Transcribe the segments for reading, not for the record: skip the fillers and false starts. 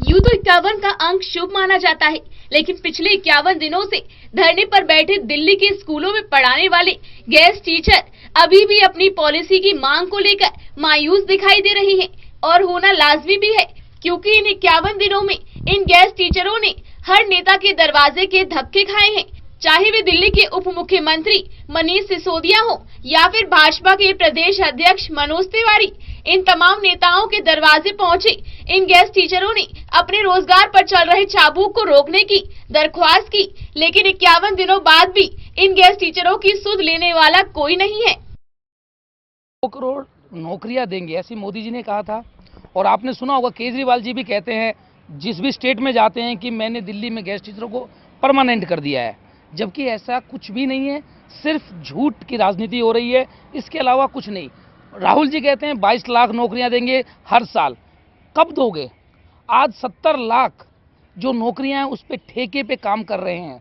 यूं तो 51 का अंक शुभ माना जाता है, लेकिन पिछले 51 दिनों से धरने पर बैठे दिल्ली के स्कूलों में पढ़ाने वाले गेस्ट टीचर अभी भी अपनी पॉलिसी की मांग को लेकर मायूस दिखाई दे रहे हैं और होना लाजमी भी है, क्योंकि इन 51 दिनों में इन गेस्ट टीचरों ने हर नेता के दरवाजे के धक्के खाए हैं, चाहे वे दिल्ली के उप मुख्यमंत्री मनीष सिसोदिया हो या फिर भाजपा के प्रदेश अध्यक्ष मनोज तिवारी। इन तमाम नेताओं के दरवाजे पहुंचे इन गेस्ट टीचरों ने अपने रोजगार पर चल रहे चाबुक को रोकने की दरख्वास्त की, लेकिन 51 दिनों बाद भी इन गेस्ट टीचरों की सुध लेने वाला कोई नहीं है। 2 करोड़ नौकरियां देंगे ऐसी मोदी जी ने कहा था, और आपने सुना होगा केजरीवाल जी भी कहते हैं जिस भी स्टेट में जाते हैं कि मैंने दिल्ली में गेस्ट टीचरों को परमानेंट कर दिया है, जबकि ऐसा कुछ भी नहीं है, सिर्फ झूठ की राजनीति हो रही है, इसके अलावा कुछ नहीं। राहुल जी कहते हैं 22 लाख नौकरियां देंगे हर साल, कब दोगे? आज 70 लाख जो नौकरियां हैं उस पे ठेके पे काम कर रहे हैं,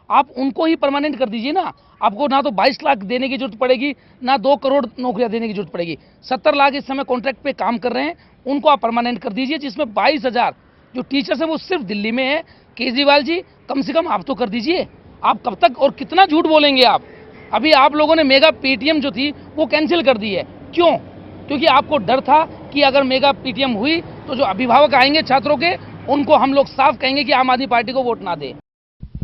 आप उनको ही परमानेंट कर दीजिए ना। आपको ना तो 22 लाख देने की जरूरत पड़ेगी, ना 2 करोड़ नौकरियां देने की जरूरत पड़ेगी। 70 लाख इस समय कॉन्ट्रैक्ट पे काम कर रहे हैं, उनको आप परमानेंट कर दीजिए, जिसमें 22,000 जो टीचर्स हैं वो सिर्फ दिल्ली में है। केजरीवाल जी कम से कम आप तो कर दीजिए। आप कब तक और कितना झूठ बोलेंगे आप? अभी आप लोगों ने मेगा पेटीएम जो थी वो कैंसिल कर दी है, क्यों? क्योंकि आपको डर था कि अगर मेगा पेटीएम हुई तो जो अभिभावक आएंगे छात्रों के, उनको हम लोग साफ कहेंगे कि आम आदमी पार्टी को वोट ना दे।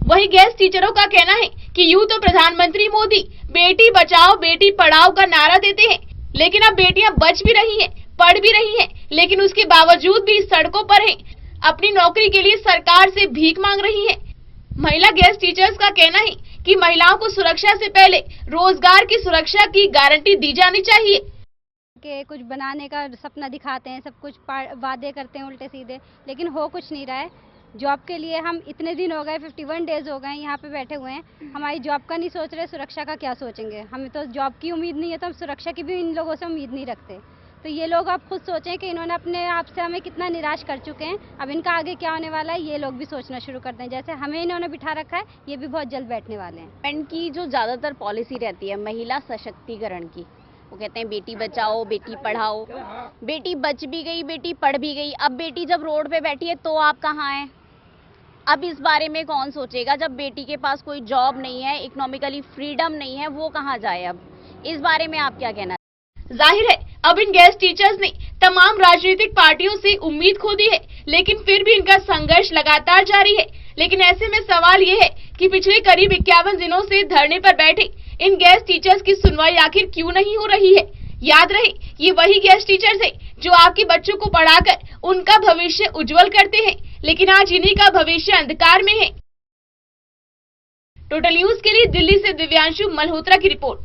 वहीं गेस्ट टीचरों का कहना है कि यूं तो प्रधानमंत्री मोदी बेटी बचाओ बेटी पढ़ाओ का नारा देते हैं, लेकिन अब बेटियां बच भी रही हैं, पढ़ भी रही हैं, लेकिन उसके बावजूद भी सड़कों पर हैं, अपनी नौकरी के लिए सरकार से भीख मांग रही हैं। महिला गेस्ट टीचर्स का कहना है कि महिलाओं को सुरक्षा से पहले रोजगार की सुरक्षा की गारंटी दी जानी चाहिए। के कुछ बनाने का सपना दिखाते हैं, सब कुछ वादे करते हैं उल्टे सीधे, लेकिन हो कुछ नहीं रहा है। जॉब के लिए हम इतने दिन हो गए, 51 डेज हो गए यहाँ पे बैठे हुए हैं, हमारी जॉब का नहीं सोच रहे, सुरक्षा का क्या सोचेंगे? हमें तो जॉब की उम्मीद नहीं है, तो हम सुरक्षा की भी इन लोगों से उम्मीद नहीं रखते। तो ये लोग आप खुद सोचें कि इन्होंने अपने आप से हमें कितना निराश कर चुके हैं, अब इनका आगे क्या होने वाला है ये लोग भी सोचना शुरू कर दें। जैसे हमें इन्होंने बिठा रखा है, ये भी बहुत जल्द बैठने वाले हैं। गवर्नमेंट की जो ज़्यादातर पॉलिसी रहती है महिला सशक्तिकरण की, वो कहते हैं बेटी बचाओ बेटी पढ़ाओ, बेटी बच भी गई बेटी पढ़ भी गई। अब बेटी जब रोड पे बैठी है तो आप कहाँ हैं? अब इस बारे में कौन सोचेगा? जब बेटी के पास कोई जॉब नहीं है, इकोनॉमिकली फ्रीडम नहीं है, वो कहाँ जाए? अब इस बारे में आप क्या कहना? जाहिर है अब इन गेस्ट टीचर्स ने तमाम राजनीतिक पार्टियों से उम्मीद खो दी है, लेकिन फिर भी इनका संघर्ष लगातार जारी है। लेकिन ऐसे में सवाल ये है कि पिछले करीब 51 दिनों से धरने पर बैठे इन गेस्ट टीचर्स की सुनवाई आखिर क्यों नहीं हो रही है? याद रहे ये वही गेस्ट टीचर्स है जो आपके बच्चों को पढ़ाकर उनका भविष्य उज्जवल करते हैं, लेकिन आज इन्हीं का भविष्य अंधकार में है। टोटल न्यूज के लिए दिल्ली से दिव्यांशु मल्होत्रा की रिपोर्ट।